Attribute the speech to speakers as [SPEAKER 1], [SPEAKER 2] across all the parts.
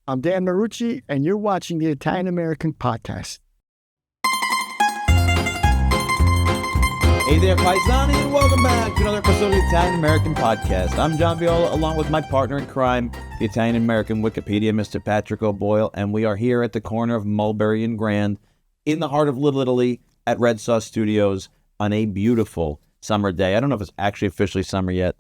[SPEAKER 1] I'm Dan Marucci, and you're watching the Italian American Podcast.
[SPEAKER 2] Hey there, Paisani, and welcome back to another episode of the Italian American Podcast. I'm John Viola, along with my partner in crime, the Italian American Wikipedia, Mr. Patrick O'Boyle, and we are here at the corner of Mulberry and Grand, in the heart of Little Italy, at Red Sauce Studios, on a beautiful summer day. I don't know if it's actually officially summer yet.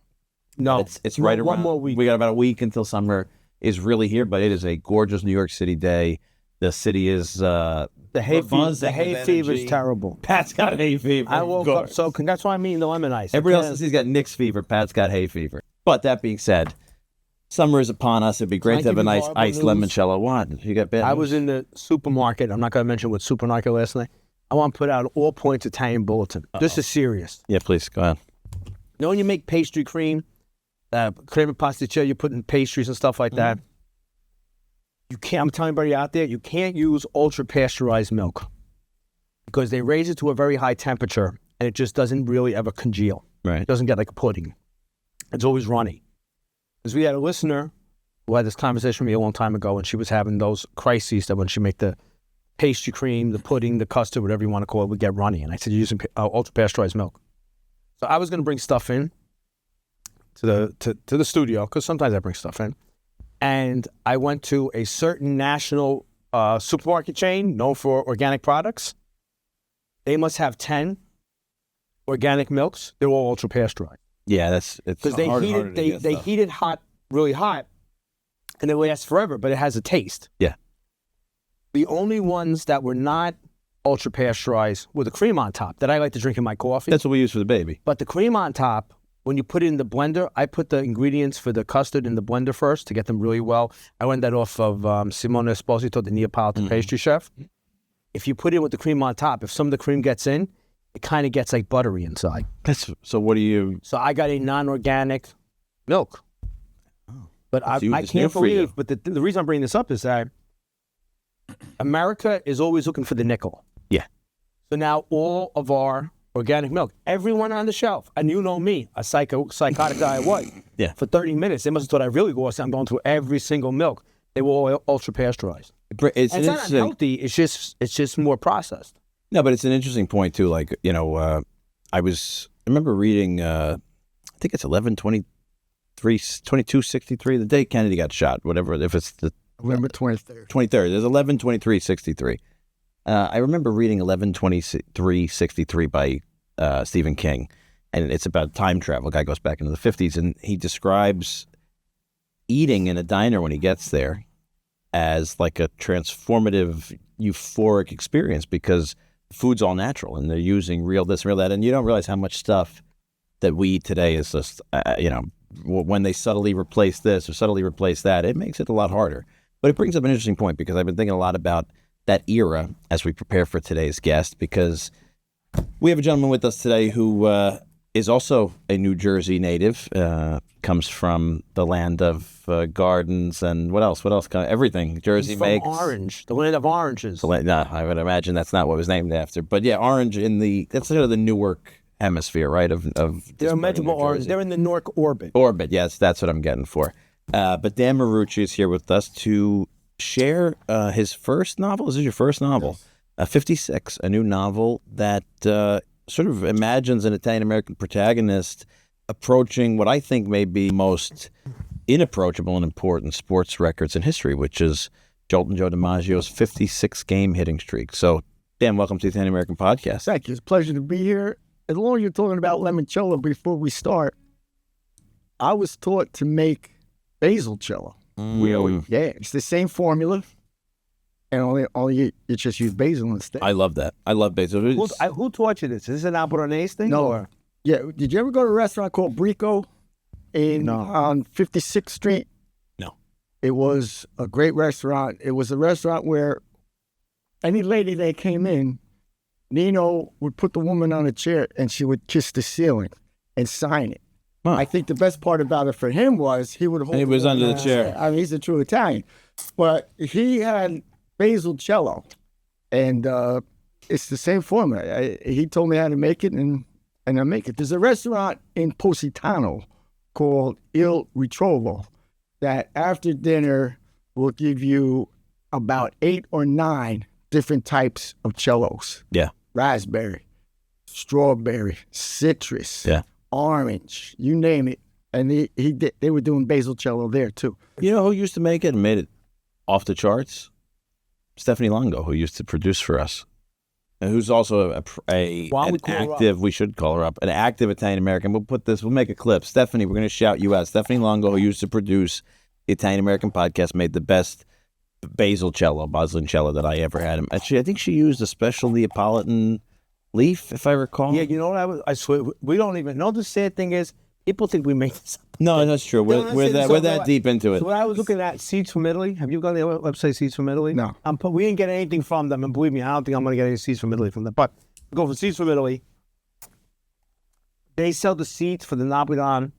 [SPEAKER 3] No,
[SPEAKER 2] it's right around.
[SPEAKER 3] One more week.
[SPEAKER 2] We got about a week until summer is really here, but it is a gorgeous New York City day. The city is
[SPEAKER 3] The hay fever is terrible.
[SPEAKER 2] Pat's got hay fever.
[SPEAKER 3] I woke up, so that's why I mean the lemon ice.
[SPEAKER 2] Everybody else says he's got Nick's fever. Pat's got hay fever. But that being said, summer is upon us. It'd be great to have a nice iced limoncello. What? You got bad
[SPEAKER 3] I
[SPEAKER 2] news?
[SPEAKER 3] was in the supermarket. I'm not going to mention what supermarket last night. I want to put out an all points Italian bulletin. This is serious.
[SPEAKER 2] Yeah, please, go ahead.
[SPEAKER 3] You know when you make pastry cream, crema pasticcere, you put in pastries and stuff like that? You can't, I'm telling everybody out there, you can't use ultra-pasteurized milk because they raise it to a very high temperature and it just doesn't really ever congeal.
[SPEAKER 2] Right.
[SPEAKER 3] It doesn't get like a pudding. It's always runny. Because we had a listener who had this conversation with me a long time ago, and she was having those crises that when she make the pastry cream, the pudding, the custard, whatever you want to call it, would get runny. And I said, you're using ultra-pasteurized milk. So I was going to bring stuff in to the studio, because sometimes I bring stuff in. And I went to a certain national supermarket chain known for organic products. They must have 10 organic milks. They're all ultra-pasteurized.
[SPEAKER 2] Yeah, it's
[SPEAKER 3] because they heat it hot, really hot, and it lasts forever, but it has a taste.
[SPEAKER 2] Yeah.
[SPEAKER 3] The only ones that were not ultra-pasteurized were the cream on top that I like to drink in my coffee.
[SPEAKER 2] That's what we use for the baby.
[SPEAKER 3] But the cream on top, when you put it in the blender, I put the ingredients for the custard in the blender first to get them really well. I learned that off of Simone Esposito, the Neapolitan pastry chef. If you put it with the cream on top, if some of the cream gets in, it kind of gets like buttery inside.
[SPEAKER 2] So what do you...
[SPEAKER 3] So I got a non-organic milk. But I can't believe, but the reason I'm bringing this up is that America is always looking for the nickel.
[SPEAKER 2] Yeah.
[SPEAKER 3] So now all of our organic milk, everyone on the shelf, and you know me, a psychotic guy I was.
[SPEAKER 2] Yeah.
[SPEAKER 3] For 30 minutes, they must have thought I really lost. I'm going through every single milk. They were all ultra-pasteurized.
[SPEAKER 2] It's
[SPEAKER 3] not unhealthy, it's just more processed.
[SPEAKER 2] No, but it's an interesting point, too. Like, I remember reading, I think it's 2263, the day Kennedy got shot, whatever, if it's the...
[SPEAKER 1] November 23rd.
[SPEAKER 2] 23rd. There's 11/23/63. I remember reading 11/23/63 by Stephen King, and it's about time travel. A guy goes back into the 50s, and he describes eating in a diner when he gets there as like a transformative, euphoric experience because food's all natural, and they're using real this, real that, and you don't realize how much stuff that we eat today is just, when they subtly replace this or subtly replace that, it makes it a lot harder. But it brings up an interesting point because I've been thinking a lot about that era as we prepare for today's guest, because we have a gentleman with us today who is also a New Jersey native, comes from the land of gardens and what else? Everything Jersey
[SPEAKER 3] He's
[SPEAKER 2] makes.
[SPEAKER 3] From Orange, the land of oranges.
[SPEAKER 2] No, I would imagine that's not what it was named after. But yeah, Orange that's sort of the Newark hemisphere, right?
[SPEAKER 3] They're Metropolitan Orange. They're in the Newark orbit.
[SPEAKER 2] Orbit, yes, that's what I'm getting for. But Dan Marucci is here with us to share his first novel. Is this your first novel? Yes. 56, a new novel that sort of imagines an Italian-American protagonist approaching what I think may be most inapproachable and important sports records in history, which is Joe DiMaggio's 56-game hitting streak. So, Dan, welcome to the Italian-American Podcast.
[SPEAKER 1] Thank you. It's a pleasure to be here. As long as you're talking about limoncello before we start, I was taught to make basil cello.
[SPEAKER 2] Really?
[SPEAKER 1] Yeah, it's the same formula, and only you just use basil instead.
[SPEAKER 2] I love that. I love basil.
[SPEAKER 3] Who taught you this? Is this an Albanese thing?
[SPEAKER 1] No.
[SPEAKER 3] Or?
[SPEAKER 1] Yeah. Did you ever go to a restaurant called Brico on 56th Street?
[SPEAKER 2] No.
[SPEAKER 1] It was a great restaurant. It was a restaurant where any lady that came in, Nino would put the woman on a chair and she would kiss the ceiling and sign it.
[SPEAKER 2] Huh.
[SPEAKER 1] I think the best part about it for him was he would hold
[SPEAKER 2] it was under the chair.
[SPEAKER 1] I mean, he's a true Italian. But he had basil cello, and it's the same formula. He told me how to make it, and I make it. There's a restaurant in Positano called Il Ritrovo that after dinner, will give you about 8 or 9 different types of cellos.
[SPEAKER 2] Yeah.
[SPEAKER 1] Raspberry, strawberry, citrus, orange, you name it. And they were doing basil cello there too.
[SPEAKER 2] You know who used to make it and made it off the charts? Stephanie Longo, who used to produce for us. And who's also an active, we should call her up, an active Italian-American. We'll make a clip. Stephanie, we're going to shout you out. Stephanie Longo, who used to produce the Italian-American podcast, made the best basil cello that I ever had. Actually, I think she used a special Neapolitan leaf, if I recall.
[SPEAKER 3] Yeah, you know what I swear, we don't even know. The sad thing is, people think we make this up.
[SPEAKER 2] No, that's true. We're that deep into it.
[SPEAKER 3] So when I was looking at seeds from Italy, have you gone to the website Seeds from Italy?
[SPEAKER 1] No.
[SPEAKER 3] We didn't get anything from them, and believe me, I don't think I'm going to get any seeds from Italy from them. But go for Seeds from Italy. They sell the seeds for the Napoleon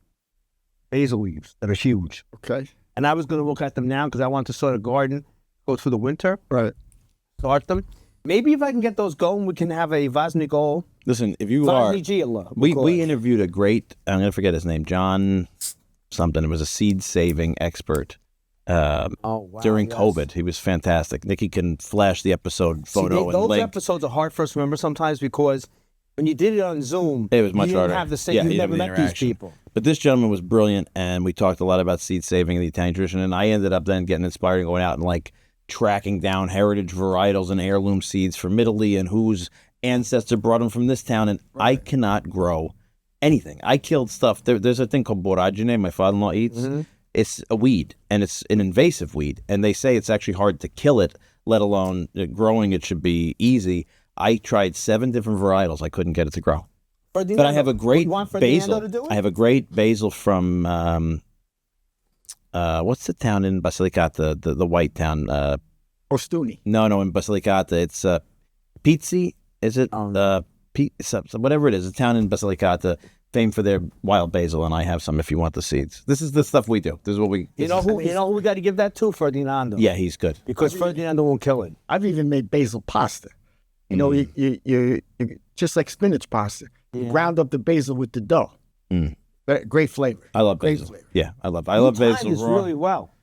[SPEAKER 3] basil leaves that are huge.
[SPEAKER 1] Okay.
[SPEAKER 3] And I was going to look at them now because I want to start a garden, go through the winter,
[SPEAKER 1] right?
[SPEAKER 3] Start them. Maybe if I can get those going, we can have a Vasnigol.
[SPEAKER 2] Listen, if you we interviewed a great, I'm going to forget his name, John something. It was a seed saving expert during COVID. He was fantastic. Nikki can flash the episode photo.
[SPEAKER 3] Those episodes are hard for us to remember sometimes because when you did it on Zoom,
[SPEAKER 2] it was much harder.
[SPEAKER 3] You didn't have the same, you never met these people.
[SPEAKER 2] But this gentleman was brilliant, and we talked a lot about seed saving in the Italian tradition, and I ended up then getting inspired and going out and tracking down heritage varietals and heirloom seeds from Italy and whose ancestor brought them from this town, and I cannot grow anything. I killed stuff. There's a thing called boragine my father-in-law eats. Mm-hmm. It's a weed, and it's an invasive weed, and they say it's actually hard to kill it, let alone growing it should be easy. I tried 7 different varietals. I couldn't get it to grow. But I have a great basil. I have a great basil from what's the town in Basilicata? The white town.
[SPEAKER 1] Ostuni.
[SPEAKER 2] No, in Basilicata. It's Pizzi. Is it? Whatever it is. A town in Basilicata, famed for their wild basil, and I have some if you want the seeds. This is the stuff we do. This is what we.
[SPEAKER 3] You know who we got to give that to? Ferdinando.
[SPEAKER 2] Yeah, he's good.
[SPEAKER 3] Because Ferdinando won't kill it.
[SPEAKER 1] I've even made basil pasta. You know, you just like spinach pasta. You ground up the basil with the dough. Great flavor.
[SPEAKER 2] I love basil. Flavor. Yeah, I love basil
[SPEAKER 3] raw. Really well.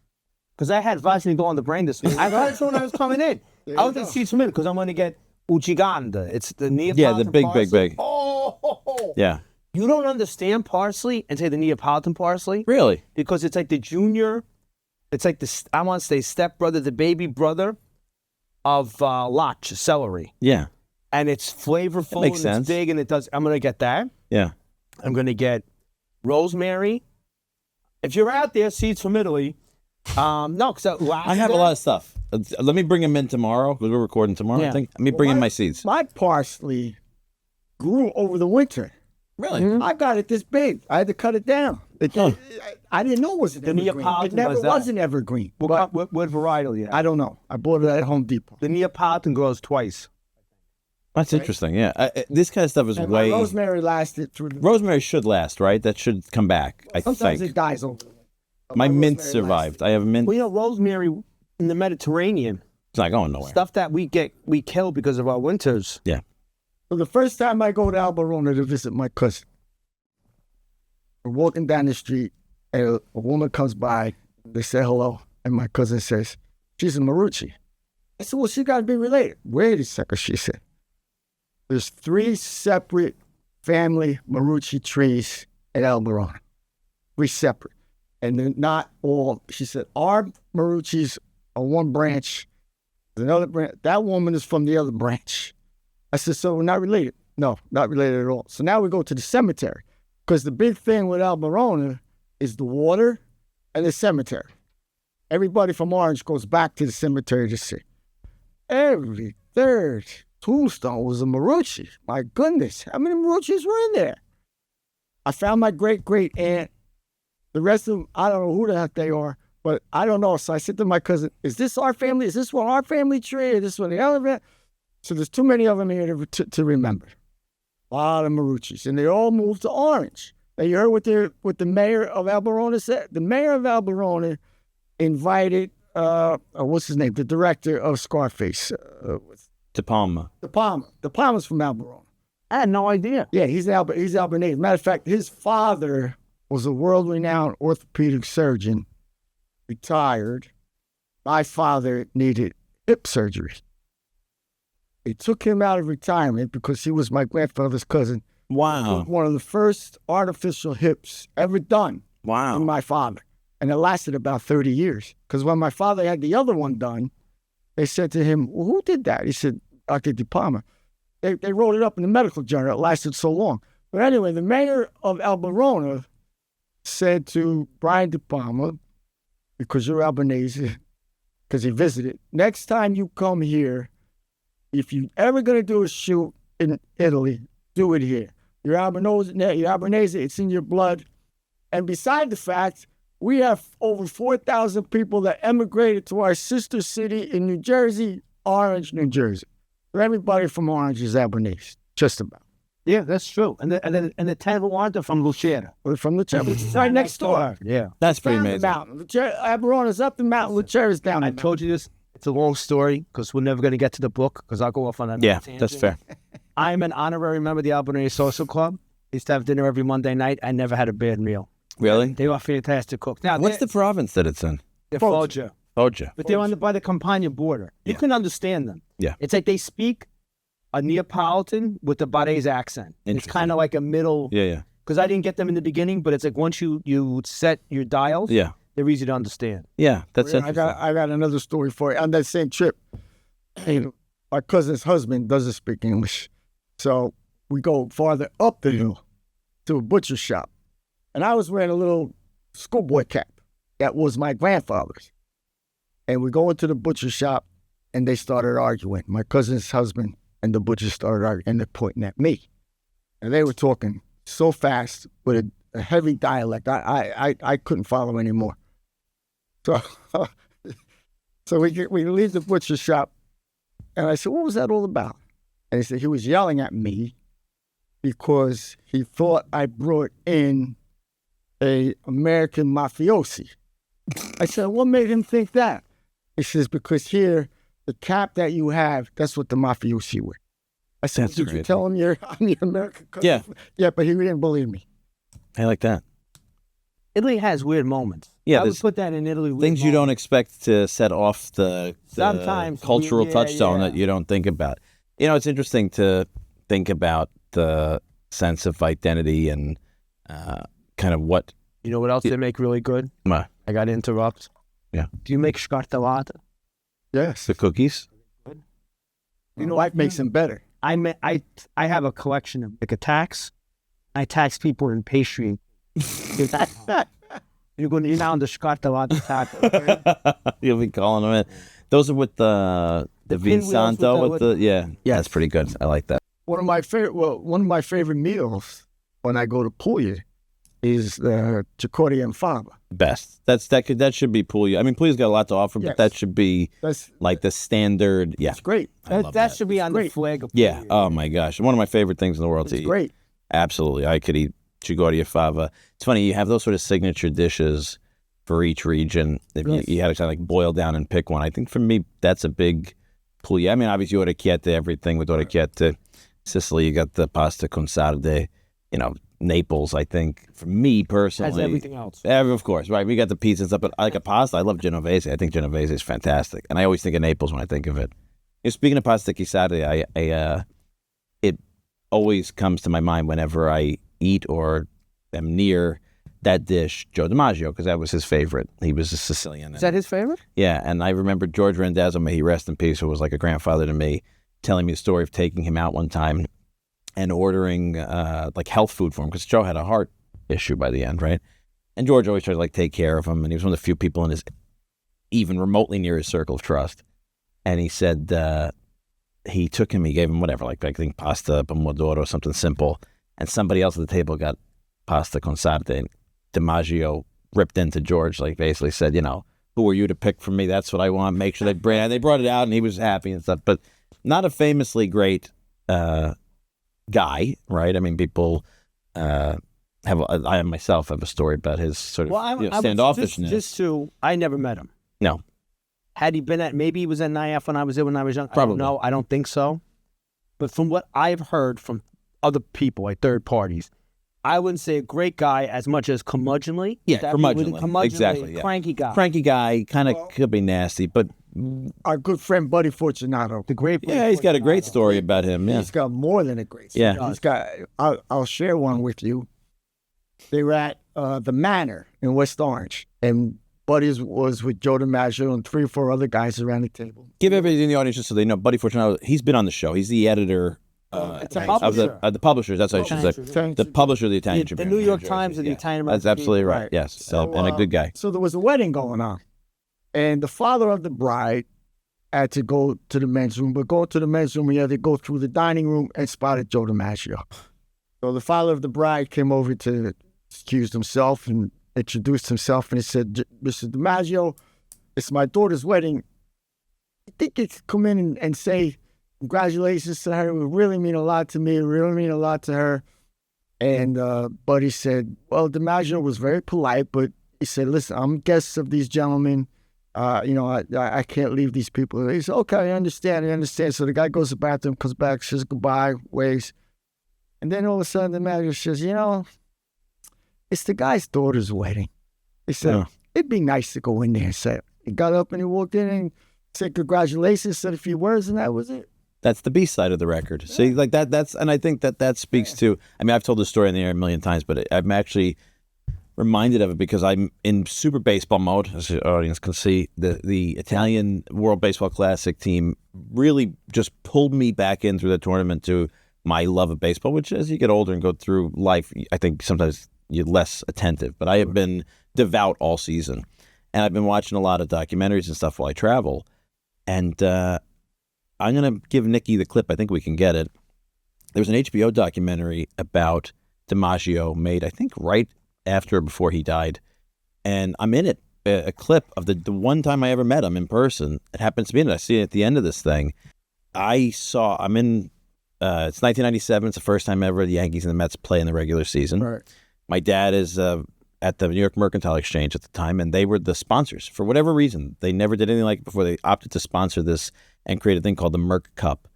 [SPEAKER 3] Because I had Vasily go on the brain this week. I got it when I was coming in. I was at Seeds from Italy because I'm going to get Uchiganda. It's the Neapolitan
[SPEAKER 2] Yeah, the big,
[SPEAKER 3] parsley.
[SPEAKER 2] big.
[SPEAKER 3] Oh!
[SPEAKER 2] Yeah.
[SPEAKER 3] You don't understand parsley and say the Neapolitan parsley?
[SPEAKER 2] Really?
[SPEAKER 3] Because it's like the junior, it's like I want to say stepbrother, the baby brother of lach, celery.
[SPEAKER 2] Yeah.
[SPEAKER 3] And it's flavorful.
[SPEAKER 2] That makes
[SPEAKER 3] and
[SPEAKER 2] sense.
[SPEAKER 3] It's big and it does. I'm going to get that.
[SPEAKER 2] Yeah.
[SPEAKER 3] I'm going to get rosemary. If you're out there, seeds from Italy. No, because
[SPEAKER 2] I have a lot of stuff. Let me bring them in tomorrow because we're recording tomorrow.
[SPEAKER 3] Yeah.
[SPEAKER 2] I think. Let me bring in my seeds.
[SPEAKER 1] My parsley grew over the winter.
[SPEAKER 2] Really?
[SPEAKER 3] Mm-hmm.
[SPEAKER 1] I got it this big. I had to cut it down. I didn't know it was an evergreen. It never was an evergreen.
[SPEAKER 3] What varietal? Yeah.
[SPEAKER 1] I don't know. I bought it at Home Depot.
[SPEAKER 3] The Neapolitan grows twice.
[SPEAKER 2] That's interesting. Yeah, this kind of stuff is way.
[SPEAKER 1] Rosemary lasted through.
[SPEAKER 2] Rosemary should last, right? That should come back.
[SPEAKER 1] Sometimes it dies over.
[SPEAKER 2] My mint survived. I have mint.
[SPEAKER 3] Well, you know, rosemary in the Mediterranean.
[SPEAKER 2] It's not going nowhere.
[SPEAKER 3] Stuff that we kill because of our winters.
[SPEAKER 2] Yeah.
[SPEAKER 1] So the first time I go to Alberona to visit my cousin, we're walking down the street, and a woman comes by. They say hello, and my cousin says, "She's a Marucci." I said, "Well, she got to be related." Wait a second, she said. There's 3 separate family Marucci trees at Alberona. 3 separate. And they're not all, she said, our Marucci's are one branch, another branch. That woman is from the other branch. I said, so we're not related? No, not related at all. So now we go to the cemetery. Because the big thing with Alberona is the water and the cemetery. Everybody from Orange goes back to the cemetery to see. Every third tombstone was a Marucci. My goodness, how many Maruccis were in there? I found my great-great-aunt. The rest of them, I don't know who the heck they are, but I don't know. So I said to my cousin, is this our family? Is this one our family tree? Is this one the other? So there's too many of them here to remember. A lot of Maruccis. And they all moved to Orange. Now you heard what the mayor of Alberona said? The mayor of Alberona invited, what's his name? The director of Scarface.
[SPEAKER 2] De Palma.
[SPEAKER 1] De Palma's from Alberona.
[SPEAKER 3] I had no idea.
[SPEAKER 1] Yeah, he's Albanese. Matter of fact, his father was a world-renowned orthopedic surgeon, retired, my father needed hip surgery. They took him out of retirement because he was my grandfather's cousin.
[SPEAKER 2] Wow.
[SPEAKER 1] One of the first artificial hips ever done
[SPEAKER 2] Wow.
[SPEAKER 1] in my father. And it lasted about 30 years. Because when my father had the other one done, they said to him, well, who did that? He said, Dr. De Palma. They wrote it up in the medical journal. It lasted so long. But anyway, the mayor of Alberona said to Brian De Palma, because you're Albanese, because he visited, next time you come here, if you're ever going to do a shoot in Italy, do it here. You're Albanese, it's in your blood. And beside the fact, we have over 4,000 people that emigrated to our sister city in New Jersey, Orange, New Jersey. So everybody from Orange is Albanese, just about.
[SPEAKER 3] Yeah, that's true. And the 10 who aren't are from Lucera.
[SPEAKER 1] We're from Lucera, which is right next door.
[SPEAKER 3] Yeah.
[SPEAKER 2] That's pretty
[SPEAKER 1] Down the
[SPEAKER 2] amazing.
[SPEAKER 1] mountain. Alberona's up the mountain, Lucera's down the
[SPEAKER 3] I
[SPEAKER 1] mountain.
[SPEAKER 3] told you this. It's a long story because we're never going to get to the book because I'll go off on that.
[SPEAKER 2] Yeah, that's fair.
[SPEAKER 3] I'm an honorary member of the Albanese Social Club. Used to have dinner every Monday night. I never had a bad meal.
[SPEAKER 2] Really?
[SPEAKER 3] They are fantastic cooks. Now,
[SPEAKER 2] What's the province that it's in?
[SPEAKER 3] they're Foggia.
[SPEAKER 2] Foggia.
[SPEAKER 3] But they're by the Campania border. You
[SPEAKER 2] Yeah.
[SPEAKER 3] can understand them.
[SPEAKER 2] Yeah.
[SPEAKER 3] It's like they speak a Neapolitan with the Barese accent. It's
[SPEAKER 2] Interesting.
[SPEAKER 3] kind of like a middle,
[SPEAKER 2] Yeah.
[SPEAKER 3] because I didn't get them in the beginning, but it's like once you set your dials,
[SPEAKER 2] Yeah.
[SPEAKER 3] they're easy to understand.
[SPEAKER 2] Yeah. That's
[SPEAKER 1] I
[SPEAKER 2] interesting.
[SPEAKER 1] got another story for you. On that same trip, our cousin's husband doesn't speak English. So we go farther up the hill to a butcher shop. And I was wearing a little schoolboy cap that was my grandfather's. And we go into the butcher shop and they started arguing. My cousin's husband and the butcher started arguing and they're pointing at me. And they were talking so fast with a heavy dialect. I couldn't follow anymore. So so we leave the butcher shop and I said, what was that all about? And he said he was yelling at me because he thought I brought in a American mafiosi. I said, what made him think that? He says, because here, the cap that you have, that's what the mafiosi wear. I said,
[SPEAKER 2] That's
[SPEAKER 1] did you
[SPEAKER 2] crazy.
[SPEAKER 1] tell him I'm your American cousin?
[SPEAKER 2] Yeah.
[SPEAKER 1] Yeah, but he didn't believe me.
[SPEAKER 2] I like that.
[SPEAKER 3] Italy has weird moments.
[SPEAKER 2] Yeah,
[SPEAKER 3] I would
[SPEAKER 2] there's
[SPEAKER 3] put that in Italy. weird
[SPEAKER 2] Things you don't
[SPEAKER 3] moments.
[SPEAKER 2] expect to set off the
[SPEAKER 3] Sometimes
[SPEAKER 2] cultural
[SPEAKER 3] yeah,
[SPEAKER 2] touchstone
[SPEAKER 3] yeah.
[SPEAKER 2] that you don't think about. You know, it's interesting to think about the sense of identity and kind of what.
[SPEAKER 3] You know what else they make really good?
[SPEAKER 2] What?
[SPEAKER 3] I got to interrupt.
[SPEAKER 2] Yeah.
[SPEAKER 3] Do you make scartellata?
[SPEAKER 1] Yes.
[SPEAKER 2] The cookies.
[SPEAKER 1] My wife makes them better.
[SPEAKER 3] I have a collection of like attacks. I tax people in pastry. You're now on the scartellata attack.
[SPEAKER 2] You'll be calling them in. Those are with the
[SPEAKER 3] pinwheels
[SPEAKER 2] Vinsanto
[SPEAKER 3] with
[SPEAKER 2] with the yeah. That's pretty good. I like that.
[SPEAKER 1] One of my favorite meals when I go to Puglia is the cicoria and fava.
[SPEAKER 2] Best. That should be Puglia. I mean, Puglia's got a lot to offer,
[SPEAKER 1] Yes.
[SPEAKER 2] but that should be
[SPEAKER 1] That's
[SPEAKER 2] like the standard. Yeah.
[SPEAKER 1] it's great.
[SPEAKER 2] I love
[SPEAKER 3] That should be on the
[SPEAKER 1] great.
[SPEAKER 3] flag of
[SPEAKER 2] Yeah.
[SPEAKER 3] Puglia.
[SPEAKER 2] Oh my gosh. One of my favorite things in the world
[SPEAKER 1] It's
[SPEAKER 2] to eat.
[SPEAKER 1] great.
[SPEAKER 2] Absolutely. I could eat Chigoria fava. It's funny, you have those sort of signature dishes for each region. If
[SPEAKER 1] Yes.
[SPEAKER 2] you had to kind of like boil down and pick one. I think for me, that's a big Puglia. I mean, obviously, orecchiette, everything with orecchiette. Sicily, you got the pasta con sarde. You know, Naples, I think, for me personally.
[SPEAKER 3] Has everything else.
[SPEAKER 2] Of course, right. We got the pizza and stuff, but I like a pasta. I love Genovese. I think Genovese is fantastic. And I always think of Naples when I think of it. You know, speaking of pasta con sarde, it always comes to my mind whenever I eat or am near that dish, Joe DiMaggio, because that was his favorite. He was a Sicilian.
[SPEAKER 3] Is that his favorite?
[SPEAKER 2] Yeah, and I remember George Randazzo, may he rest in peace, who was like a grandfather to me, telling me the story of taking him out one time and ordering like health food for him, because Joe had a heart issue by the end, right? And George always tried to like take care of him, and he was one of the few people in his even remotely near his circle of trust. And he said he took him, he gave him whatever, like I think pasta pomodoro, something simple, and somebody else at the table got pasta con sarde, and DiMaggio ripped into George, like basically said, you know, who are you to pick from me? That's what I want. Make sure they bring. And they brought it out, and he was happy and stuff. But not a famously great guy, right? I mean, people I myself have a story about his sort of standoffishness.
[SPEAKER 3] I never met him.
[SPEAKER 2] No.
[SPEAKER 3] Had he been maybe he was at NIAF when I was there when I was young.
[SPEAKER 2] Probably.
[SPEAKER 3] No, I don't think so. But from what I've heard from other people, like third parties, I wouldn't say a great guy as much as curmudgeonly.
[SPEAKER 2] Yeah,
[SPEAKER 3] Curmudgeonly,
[SPEAKER 2] exactly. Yeah.
[SPEAKER 3] Cranky guy.
[SPEAKER 2] Cranky guy, kind of could be nasty, but
[SPEAKER 1] Our good friend Buddy Fortunato, the great. Buddy
[SPEAKER 2] yeah, he's got a great
[SPEAKER 1] Fortunato.
[SPEAKER 2] story about him. Yeah,
[SPEAKER 1] He's got more than a great story.
[SPEAKER 2] Yeah.
[SPEAKER 1] He's got. I'll share one with you. They were at the Manor in West Orange, and Buddy was with Joe DiMaggio and 3 or 4 other guys around the table.
[SPEAKER 2] give everybody in the audience just so they know. Buddy Fortunato, he's been on the show. He's the editor of the publishers. That's what I should say. The publisher of the Italian
[SPEAKER 3] The
[SPEAKER 2] Tribune.
[SPEAKER 3] New York
[SPEAKER 2] Jersey.
[SPEAKER 3] Times and the
[SPEAKER 2] Yeah.
[SPEAKER 3] Italian
[SPEAKER 2] That's
[SPEAKER 3] American
[SPEAKER 2] absolutely
[SPEAKER 3] People.
[SPEAKER 2] right. Yes, and a good guy.
[SPEAKER 1] So there was a wedding going on, and the father of the bride had to go to the men's room. But going to the men's room, he had to go through the dining room and spotted Joe DiMaggio. So the father of the bride came over to excuse himself and introduced himself, and he said, "Mr. DiMaggio, it's my daughter's wedding. I think it's come in and say congratulations to her. It would really mean a lot to me. It would really mean a lot to her." And Buddy said, well, DiMaggio was very polite, but he said, listen, I'm guests of these gentlemen. I can't leave these people. He said, okay, I understand. So the guy goes to the bathroom, comes back, says goodbye, waves. And then all of a sudden DiMaggio says, it's the guy's daughter's wedding. He said, it'd be nice to go in there and say it. He got up and he walked in and said congratulations, said a few words, and that was it.
[SPEAKER 2] That's the B side of the record. Yeah. See, like that's, and I think that speaks to, I mean, I've told this story in the air a million times, but I'm actually reminded of it because I'm in super baseball mode, as the audience can see. The Italian World Baseball Classic team really just pulled me back in through the tournament to my love of baseball, which as you get older and go through life, I think sometimes you're less attentive. But I have been devout all season. And I've been watching a lot of documentaries and stuff while I travel. And I'm going to give Nikki the clip. I think we can get it. There was an HBO documentary about DiMaggio made, I think, right after or before he died. And I'm in it, a clip of the one time I ever met him in person. It happens to be in it. I see it at the end of this thing. It's 1997. It's the first time ever the Yankees and the Mets play in the regular season.
[SPEAKER 1] Right.
[SPEAKER 2] My dad is at the New York Mercantile Exchange at the time, and they were the sponsors. For whatever reason, they never did anything like it before. They opted to sponsor this and create a thing called the Merc Cup.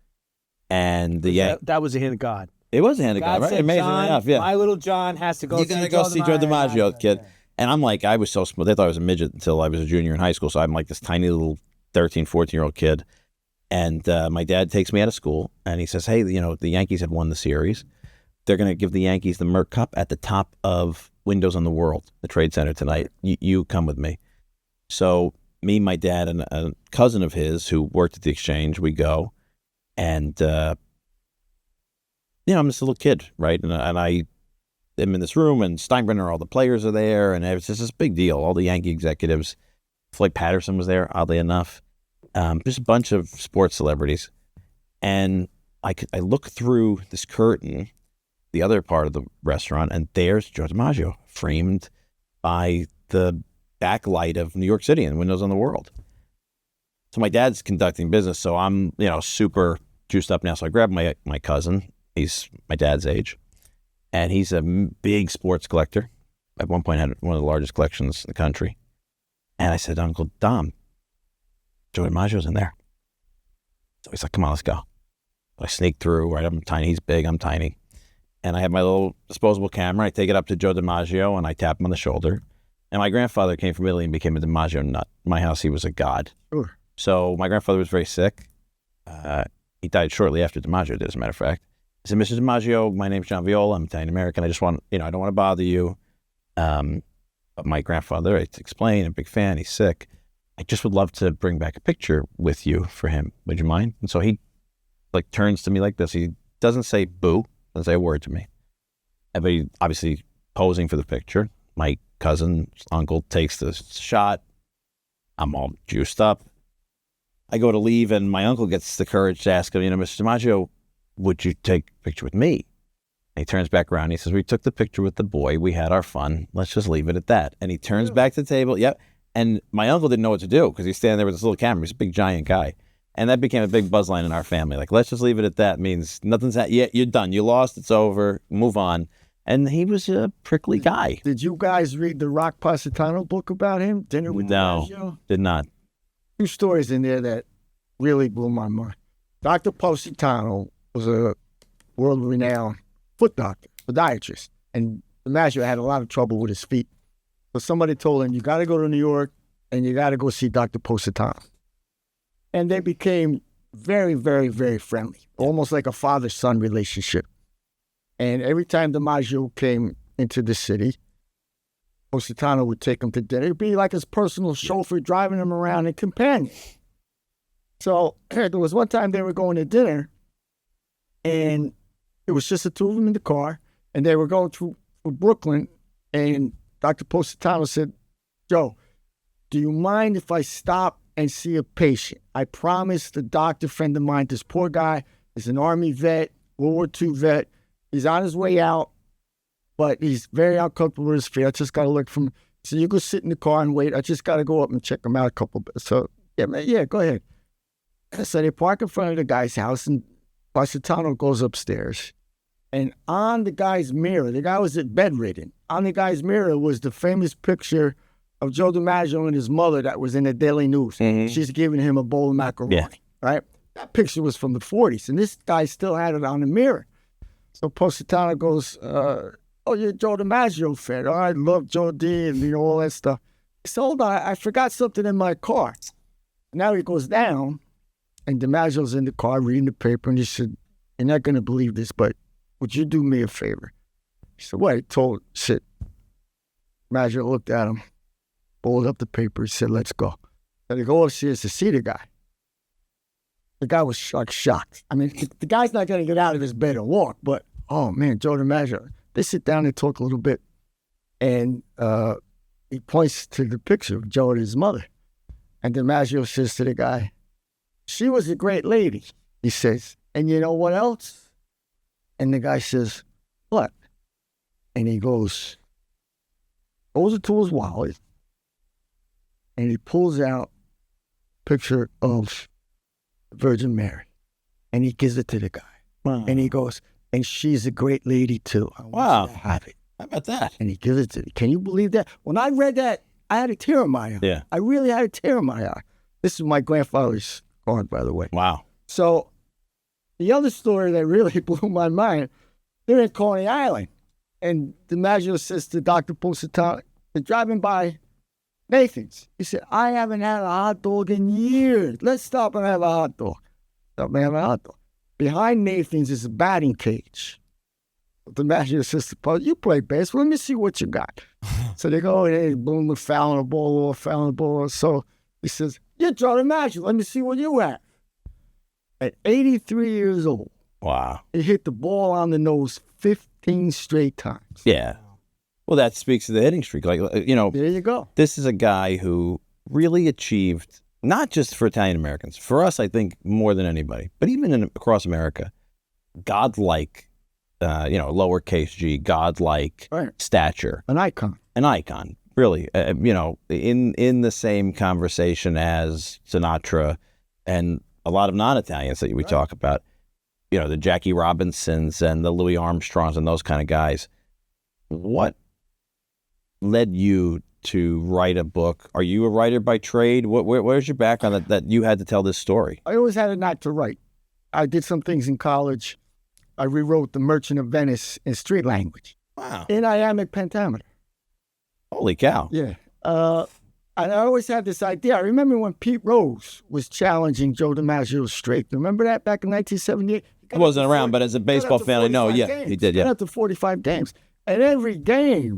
[SPEAKER 2] And
[SPEAKER 3] that was a hand of God.
[SPEAKER 2] It was a hand of God, right?
[SPEAKER 3] Said,
[SPEAKER 2] Amazingly enough, yeah.
[SPEAKER 3] My little John has to go.
[SPEAKER 2] You gotta go see Joe DiMaggio, kid. And I'm like, I was so small. They thought I was a midget until I was a junior in high school. So I'm like this tiny little 13, 14-year-old kid. And my dad takes me out of school, and he says, hey, the Yankees have won the series. They're going to give the Yankees the Merc Cup at the top of Windows on the World, the Trade Center tonight. You come with me. So me, my dad, and a cousin of his who worked at the exchange, we go. And, I'm this little kid, right? And I am in this room, and Steinbrenner, all the players are there, and it's just this big deal. All the Yankee executives. Floyd Patterson was there, oddly enough. Just a bunch of sports celebrities. And I look through this curtain, the other part of the restaurant, and there's Joe DiMaggio framed by the backlight of New York City and Windows on the World. So my dad's conducting business, so I'm, super juiced up now. So I grab my cousin. He's my dad's age, and he's a big sports collector. At one point, had one of the largest collections in the country. And I said, Uncle Dom, Joe DiMaggio's in there. So he's like, come on, let's go. I sneak through, right? I'm tiny, he's big, I'm tiny. And I have my little disposable camera. I take it up to Joe DiMaggio, and I tap him on the shoulder. And my grandfather came from Italy and became a DiMaggio nut. In my house, he was a god.
[SPEAKER 1] Sure.
[SPEAKER 2] So my grandfather was very sick. He died shortly after DiMaggio did, as a matter of fact. I said, Mr. DiMaggio, my name's John Viola. I'm Italian-American. I just want, I don't want to bother you. But my grandfather, I explained, I'm a big fan. He's sick. I just would love to bring back a picture with you for him. Would you mind? And so he turns to me like this. He doesn't say boo, doesn't say a word to me. But he obviously posing for the picture. My cousin's uncle takes the shot. I'm all juiced up. I go to leave, and my uncle gets the courage to ask him, Mr. DiMaggio, would you take a picture with me? And he turns back around. And he says, we took the picture with the boy. We had our fun. Let's just leave it at that. And he turns back to the table. Yep. And my uncle didn't know what to do because he's standing there with this little camera. He's a big, giant guy. And that became a big buzzline in our family. Like, let's just leave it at that. Means nothing's you're done. You lost. It's over. Move on. And he was a prickly guy.
[SPEAKER 1] Did you guys read the Rock Positano book about him? Dinner with DiMaggio?
[SPEAKER 2] No, did not.
[SPEAKER 1] 2 stories in there that really blew my mind. Dr. Positano was a world-renowned foot doctor, podiatrist. And DiMaggio had a lot of trouble with his feet. So somebody told him, you got to go to New York and you got to go see Dr. Positano. And they became very, very, very friendly, almost like a father-son relationship. And every time DiMaggio came into the city, Positano would take him to dinner. It'd be like his personal chauffeur driving him around and companion. So there was one time they were going to dinner, and it was just the two of them in the car, and they were going through Brooklyn, and Dr. Positano said, Joe, do you mind if I stop and see a patient? I promised a doctor friend of mine, this poor guy is an Army vet, World War II vet. He's on his way out, but he's very uncomfortable with his feet. I just got to look from him. So you go sit in the car and wait. I just got to go up and check him out a couple bit. So, yeah, man, yeah, go ahead. So they park in front of the guy's house, and Positano goes upstairs. And on the guy's mirror, the guy was bedridden. On the guy's mirror was the famous picture of Joe DiMaggio and his mother that was in the Daily News.
[SPEAKER 2] Mm-hmm.
[SPEAKER 1] She's giving him a bowl of macaroni, right? That picture was from the 40s, and this guy still had it on the mirror. So Positano goes, oh, you're a Joe DiMaggio fan. Oh, I love Joe D and all that stuff. He said, hold on, I forgot something in my car. Now he goes down, and DiMaggio's in the car reading the paper, and he said, you're not going to believe this, but would you do me a favor? He said, what? He told, shit. DiMaggio looked at him, folded up the paper, he said, let's go. So they go upstairs to see the guy. The guy was shocked. I mean, the guy's not going to get out of his bed and walk, but, oh, man, Joe DiMaggio. They sit down and talk a little bit, and he points to the picture of Joe and his mother. And DiMaggio says to the guy, she was a great lady, he says. And you know what else? And the guy says, what? And he goes into his wallet, and he pulls out a picture of Virgin Mary, and he gives it to the guy.
[SPEAKER 2] Wow.
[SPEAKER 1] And he goes, and she's a great lady too. I want you to have it.
[SPEAKER 2] How about that?
[SPEAKER 1] And he gives it to me. Can you believe that? When I read that, I had a tear in my eye.
[SPEAKER 2] Yeah.
[SPEAKER 1] I really had a tear in my eye. This is my grandfather's card, by the way.
[SPEAKER 2] Wow.
[SPEAKER 1] So the other story that really blew my mind, they're in Coney Island, and DiMaggio says to Dr. Positano, they're driving by Nathan's. He said, I haven't had a hot dog in years. Let's stop and have a hot dog. Stop and have a hot dog. Behind Nathan's is a batting cage. DiMaggio says to Paul, you play baseball. Let me see what you got. So they go, hey, boom, we're fouling the ball off. So he says, you're Joe DiMaggio. Let me see what you have. At 83 years old,
[SPEAKER 2] Wow.
[SPEAKER 1] he hit the ball on the nose 15 straight times.
[SPEAKER 2] Yeah. Well, that speaks to the hitting streak. Like, you know,
[SPEAKER 1] There you go.
[SPEAKER 2] this is a guy who really achieved, not just for Italian Americans, for us, I think, more than anybody, but even across America, godlike, lowercase g, godlike
[SPEAKER 1] Right.
[SPEAKER 2] stature,
[SPEAKER 1] An icon.
[SPEAKER 2] an icon, really, in the same conversation as Sinatra and a lot of non-Italians that we talk about, the Jackie Robinsons and the Louis Armstrongs and those kind of guys. What led you to write a book? Are you a writer by trade? Where's your background that you had to tell this story?
[SPEAKER 1] I always had a knack to write. I did some things in college. I rewrote The Merchant of Venice in street language.
[SPEAKER 2] Wow.
[SPEAKER 1] In iambic pentameter.
[SPEAKER 2] Holy cow.
[SPEAKER 1] Yeah. And I always had this idea. I remember when Pete Rose was challenging Joe DiMaggio's streak. Remember that back in 1978?
[SPEAKER 2] I wasn't around, but as a baseball fan, I know. Yeah, he did.
[SPEAKER 1] Got
[SPEAKER 2] Yeah.
[SPEAKER 1] up to 45 games. And every day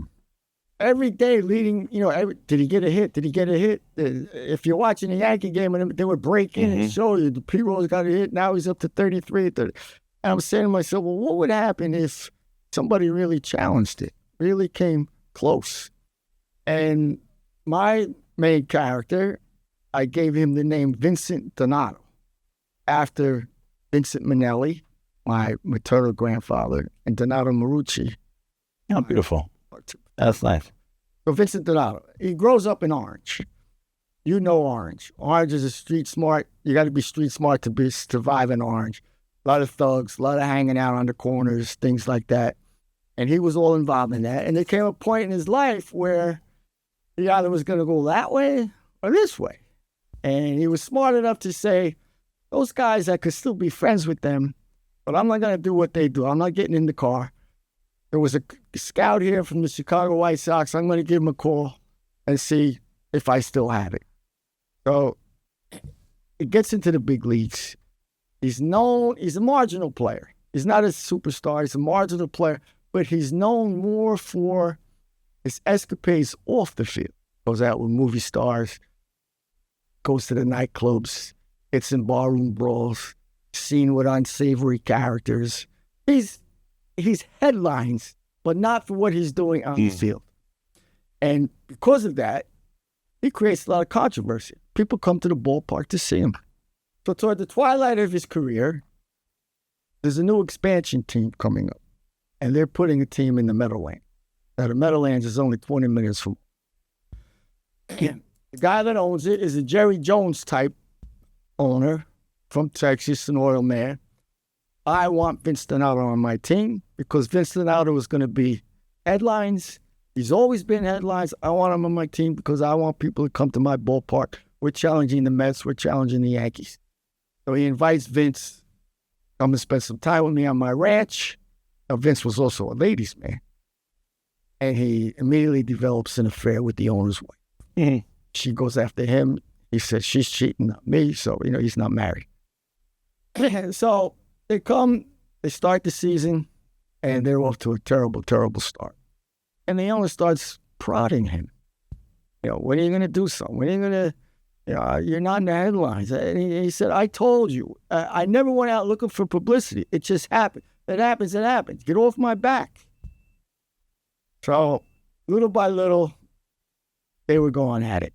[SPEAKER 1] leading, did he get a hit? Did he get a hit? If you're watching a Yankee game and they would break in and show you, Pete Rose got a hit. Now he's up to 33. 30. And I'm saying to myself, well, what would happen if somebody really challenged it, really came close? And my main character, I gave him the name Vincent Donato, after Vincent Minnelli, my maternal grandfather, and Donato Marucci.
[SPEAKER 2] Oh, beautiful. That's nice.
[SPEAKER 1] So Vincent Donato, he grows up in Orange. You know Orange. Orange is a street smart. You got to be street smart to survive in Orange. A lot of thugs, a lot of hanging out on the corners, things like that. And he was all involved in that. And there came a point in his life where he either was going to go that way or this way. And he was smart enough to say, those guys, I could still be friends with them, but I'm not going to do what they do. I'm not getting in the car. There was a scout here from the Chicago White Sox. I'm going to give him a call and see if I still have it. So it gets into the big leagues. He's a marginal player. He's not a superstar. He's a marginal player, but he's known more for his escapades off the field. Goes out with movie stars, goes to the nightclubs, gets in barroom brawls, seen with unsavory characters. He's headlines, but not for what he's doing on the field. And because of that, he creates a lot of controversy. People come to the ballpark to see him. So toward the twilight of his career, there's a new expansion team coming up, and they're putting a team in the Meadowlands. Now, the Meadowlands is only 20 minutes from. The guy that owns it is a Jerry Jones type owner from Texas, an oil man. I want Vince Donato on my team because Vince Donato is going to be headlines. He's always been headlines. I want him on my team because I want people to come to my ballpark. We're challenging the Mets. We're challenging the Yankees. So he invites Vince, come and spend some time with me on my ranch. Now, Vince was also a ladies' man. And he immediately develops an affair with the owner's wife. Mm-hmm. She goes after him. He says, she's cheating on me. So, he's not married. So they start the season, and they're off to a terrible, terrible start. And the owner starts prodding him. When are you going to do something? When are you going to, you're not in the headlines. And he said, I told you. I never went out looking for publicity. It just happened. It happens. Get off my back. So little by little, they were going at it.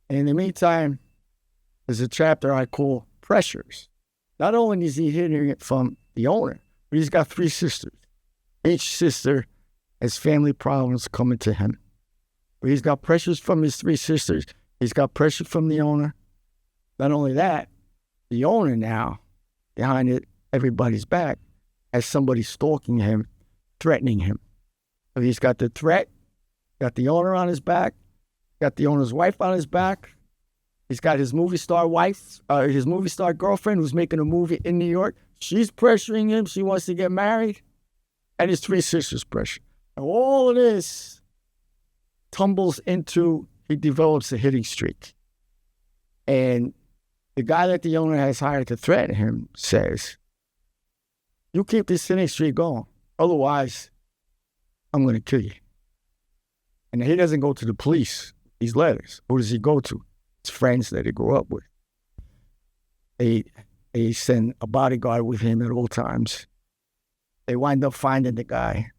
[SPEAKER 1] And in the meantime, there's a chapter I call Pressures. Not only is he hearing it from the owner, but he's got 3 sisters. Each sister has family problems coming to him. But he's got pressures from his 3 sisters. He's got pressure from the owner. Not only that, the owner now, behind it, everybody's back, has somebody stalking him, threatening him. So he's got the threat, got the owner on his back, got the owner's wife on his back. He's got his movie star wife, his movie star girlfriend who's making a movie in New York. She's pressuring him. She wants to get married. And his 3 sisters pressure. And all of this tumbles into, he develops a hitting streak. And the guy that the owner has hired to threaten him says, you keep this hitting streak going. Otherwise, I'm going to kill you. And he doesn't go to the police, these letters. Who does he go to? His friends that he grew up with. They send a bodyguard with him at all times. They wind up finding the guy.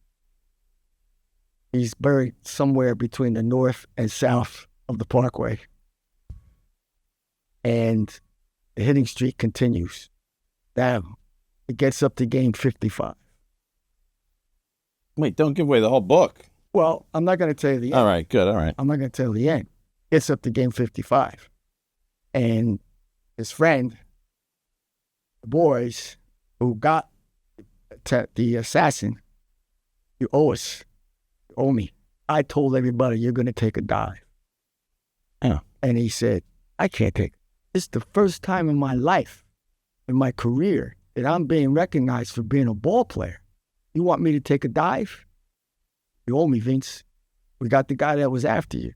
[SPEAKER 1] He's buried somewhere between the north and south of the Parkway. And the hitting streak continues. Now, it gets up to game 55.
[SPEAKER 2] Wait, don't give away the whole book.
[SPEAKER 1] Well, I'm not going to tell you the end.
[SPEAKER 2] All right, good, all right.
[SPEAKER 1] I'm not going to tell you the end. Gets up to game 55. And his friend, the boys who got the assassin, you owe us. You owe me. I told everybody you're going to take a dive.
[SPEAKER 2] Yeah.
[SPEAKER 1] And he said, I can't take it. It's the first time in my life, in my career, that I'm being recognized for being a ball player. You want me to take a dive? You owe me, Vince. We got the guy that was after you.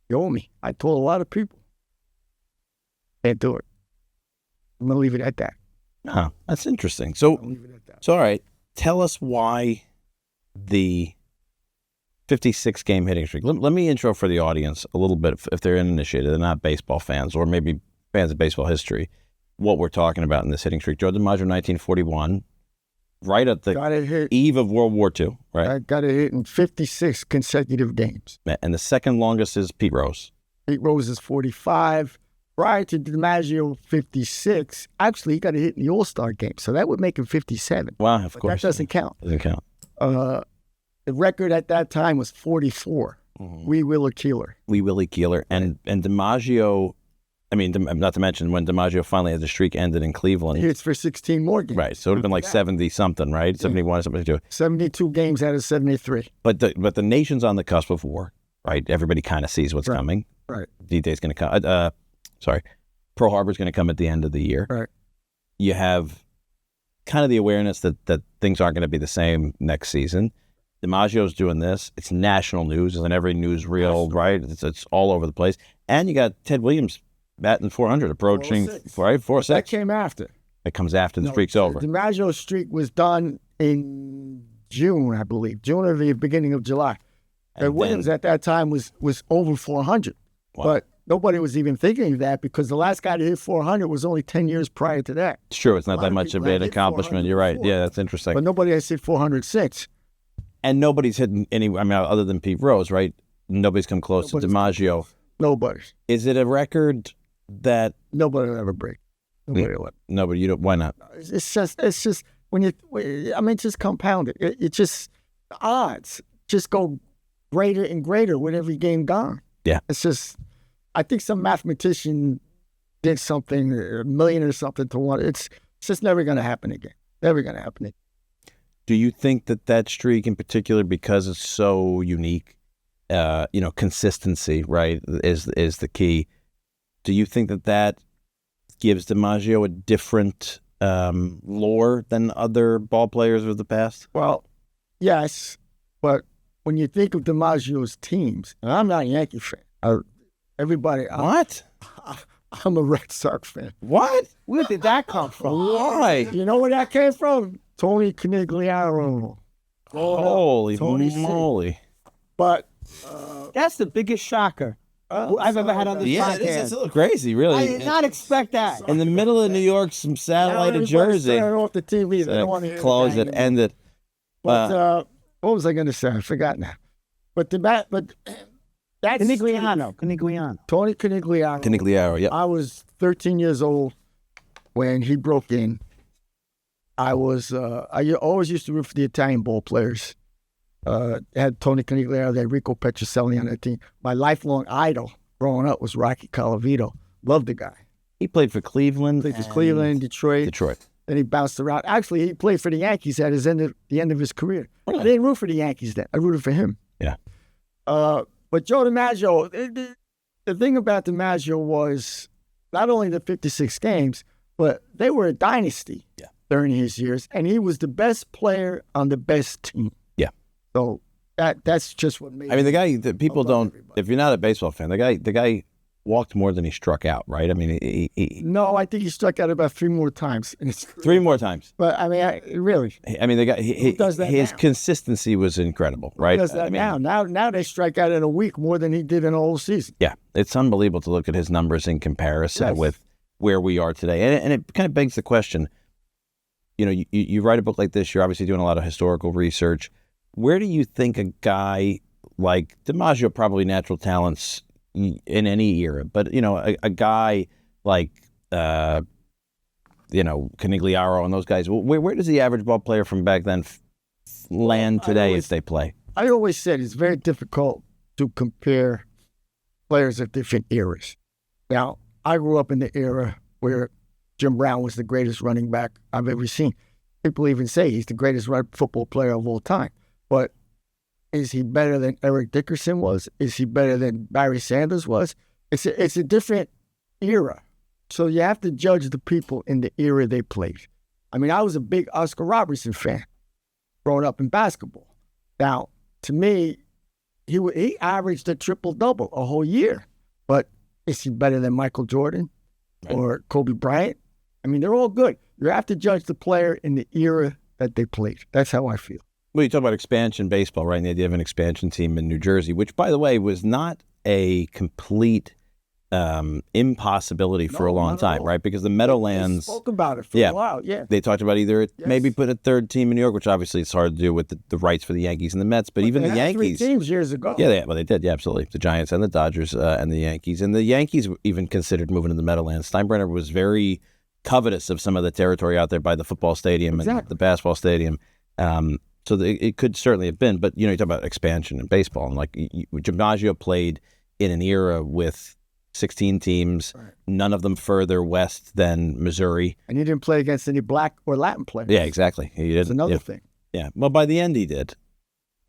[SPEAKER 1] You owe me. I told a lot of people. Can't do it. I'm going to leave it at that.
[SPEAKER 2] Oh, that's interesting. So,
[SPEAKER 1] I'll leave it at that.
[SPEAKER 2] all right. Tell us why the 56-game hitting streak. Let me intro for the audience a little bit, if they're uninitiated, they're not baseball fans, or maybe fans of baseball history, what we're talking about in this hitting streak. Joe DiMaggio, 1941, right at the eve of World War II, right?
[SPEAKER 1] I got it hit in 56 consecutive games.
[SPEAKER 2] And the second longest is Pete Rose.
[SPEAKER 1] Pete Rose is 45. Prior to DiMaggio, 56. Actually, he got a hit in the All-Star game, so that would make him 57.
[SPEAKER 2] Wow, of
[SPEAKER 1] But
[SPEAKER 2] course.
[SPEAKER 1] that doesn't count.
[SPEAKER 2] Doesn't count.
[SPEAKER 1] The record at that time was 44.
[SPEAKER 2] Mm-hmm.
[SPEAKER 1] Wee Willie Keeler.
[SPEAKER 2] Wee Willie Keeler. And DiMaggio, I mean, not to mention when DiMaggio finally had the streak ended in Cleveland.
[SPEAKER 1] Hits for 16 more games.
[SPEAKER 2] Right, so it would have been like 70-something, right? 71 something.
[SPEAKER 1] 72 games out of 73.
[SPEAKER 2] But the nation's on the cusp of war, right? Everybody kind of sees what's coming.
[SPEAKER 1] Right.
[SPEAKER 2] D-Day's going to come. Pearl Harbor's going to come at the end of the year.
[SPEAKER 1] Right.
[SPEAKER 2] You have kind of the awareness that things aren't going to be the same next season. DiMaggio's doing this. It's national news. It's in every newsreel, right? It's all over the place. And you got Ted Williams batting 400, approaching,
[SPEAKER 1] 406.
[SPEAKER 2] right? 4-6.
[SPEAKER 1] That came after.
[SPEAKER 2] It comes after the streak's over.
[SPEAKER 1] DiMaggio's streak was done in June, I believe. June or the beginning of July. And Williams at that time was over 400.
[SPEAKER 2] Wow.
[SPEAKER 1] But nobody was even thinking of that because the last guy to hit 400 was only 10 years prior to that.
[SPEAKER 2] It's true. It's not
[SPEAKER 1] A lot
[SPEAKER 2] that
[SPEAKER 1] of
[SPEAKER 2] much
[SPEAKER 1] people
[SPEAKER 2] of an
[SPEAKER 1] have hit
[SPEAKER 2] accomplishment.
[SPEAKER 1] 400
[SPEAKER 2] You're right.
[SPEAKER 1] before.
[SPEAKER 2] Yeah, that's interesting.
[SPEAKER 1] But nobody has hit 400 since.
[SPEAKER 2] And nobody's hitting any, I mean, other than Pete Rose, right? Nobody's come close to DiMaggio.
[SPEAKER 1] Nobody.
[SPEAKER 2] Is it a record that
[SPEAKER 1] Nobody will ever break. Nobody will.
[SPEAKER 2] nobody, you don't, why not?
[SPEAKER 1] It's just when you, I mean, it's just compounded. It just, the odds just go greater and greater with every game gone.
[SPEAKER 2] Yeah.
[SPEAKER 1] It's just, I think some mathematician did something, $1 million or something to one. It's just never going to happen again. Never going to happen again.
[SPEAKER 2] Do you think that streak in particular, because it's so unique, consistency, right, is the key. Do you think that gives DiMaggio a different lore than other ball players of the past?
[SPEAKER 1] Well, yes, but when you think of DiMaggio's teams, and I'm not a Yankee fan. Everybody,
[SPEAKER 2] What?
[SPEAKER 1] I'm a Red Sox fan.
[SPEAKER 2] What?
[SPEAKER 3] Where did that come from?
[SPEAKER 2] Why?
[SPEAKER 1] You know where that came from? Tony Canigliaro.
[SPEAKER 2] Holy
[SPEAKER 1] Tony C.
[SPEAKER 2] moly.
[SPEAKER 1] But
[SPEAKER 3] That's the biggest shocker I've ever had on this
[SPEAKER 2] Yeah,
[SPEAKER 3] podcast.
[SPEAKER 2] it's a little crazy, really.
[SPEAKER 3] I did not expect that.
[SPEAKER 2] In the middle of New York, some satellite of Jersey.
[SPEAKER 1] off the TV. They don't want to hear
[SPEAKER 2] Close
[SPEAKER 1] that
[SPEAKER 2] it,
[SPEAKER 1] anymore.
[SPEAKER 2] end it.
[SPEAKER 1] But what was I going to say? I forgot now. But that's
[SPEAKER 3] Canigliano.
[SPEAKER 1] Tony Canigliaro.
[SPEAKER 2] Canigliaro, yeah.
[SPEAKER 1] I was 13 years old when he broke in. I always used to root for the Italian ball players. Had Tony Canigliaro, they had Rico Petrocelli on that team. My lifelong idol growing up was Rocky Colavito. Loved the guy.
[SPEAKER 2] He played for Cleveland.
[SPEAKER 1] Played for Cleveland, Detroit. Then he bounced around. Actually, he played for the Yankees at the end of his career.
[SPEAKER 2] Really?
[SPEAKER 1] I didn't root for the Yankees then. I rooted for him.
[SPEAKER 2] Yeah.
[SPEAKER 1] But Joe DiMaggio, the thing about DiMaggio was not only the 56 games, but they were a dynasty during his years, and he was the best player on the best team.
[SPEAKER 2] Yeah.
[SPEAKER 1] So that's just what made.
[SPEAKER 2] I mean, the guy that people
[SPEAKER 1] above
[SPEAKER 2] don't.
[SPEAKER 1] everybody.
[SPEAKER 2] If you're not a baseball fan, the guy walked more than he struck out. Right? I mean, he
[SPEAKER 1] No, I think he struck out about 3 more times in his career.
[SPEAKER 2] 3 more times.
[SPEAKER 1] But I mean, really,
[SPEAKER 2] I mean, the guy.
[SPEAKER 1] Who does that
[SPEAKER 2] his
[SPEAKER 1] now?
[SPEAKER 2] consistency was incredible. Right?
[SPEAKER 1] does that
[SPEAKER 2] I mean,
[SPEAKER 1] now they strike out in a week more than he did in a whole season.
[SPEAKER 2] Yeah, it's unbelievable to look at his numbers in comparison
[SPEAKER 1] Yes.
[SPEAKER 2] with where we are today, and it kind of begs the question. You write a book like this. You're obviously doing a lot of historical research. Where do you think a guy like DiMaggio, probably natural talents in any era, but a guy like Canigliaro and those guys, where does the average ball player from back then land today if they play?
[SPEAKER 1] I always said it's very difficult to compare players of different eras. Now, I grew up in the era where Jim Brown was the greatest running back I've ever seen. People even say he's the greatest football player of all time. But is he better than Eric Dickerson was? Is he better than Barry Sanders was? It's a different era. So you have to judge the people in the era they played. I mean, I was a big Oscar Robertson fan growing up in basketball. Now, to me, he averaged a triple-double a whole year. But is he better than Michael Jordan or Kobe Bryant? I mean, they're all good. You have to judge the player in the era that they played. That's how I feel.
[SPEAKER 2] Well, you talk about expansion baseball, right? And the idea of an expansion team in New Jersey, which, by the way, was not a complete impossibility for a long
[SPEAKER 1] not at
[SPEAKER 2] time,
[SPEAKER 1] all.
[SPEAKER 2] right? Because the
[SPEAKER 1] They
[SPEAKER 2] Meadowlands,
[SPEAKER 1] spoke about it for a while, yeah.
[SPEAKER 2] they talked about either
[SPEAKER 1] Yes.
[SPEAKER 2] maybe put a third team in New York, which obviously it's hard to do with the rights for the Yankees and the Mets, but even
[SPEAKER 1] They
[SPEAKER 2] the
[SPEAKER 1] had 3
[SPEAKER 2] Yankees.
[SPEAKER 1] teams years ago.
[SPEAKER 2] Yeah, they did. Yeah, absolutely. The Giants and the Dodgers and the Yankees. And the Yankees even considered moving to the Meadowlands. Steinbrenner was very covetous of some of the territory out there by the football stadium and
[SPEAKER 1] Exactly.
[SPEAKER 2] the basketball stadium. So it could certainly have been. But, you talk about expansion in baseball. And, DiMaggio played in an era with 16 teams,
[SPEAKER 1] Right.
[SPEAKER 2] none of them further west than Missouri.
[SPEAKER 1] And he didn't play against any black or Latin players.
[SPEAKER 2] Yeah, exactly. He did.
[SPEAKER 1] That's another
[SPEAKER 2] yeah.
[SPEAKER 1] thing.
[SPEAKER 2] Yeah. Well, by the end he did,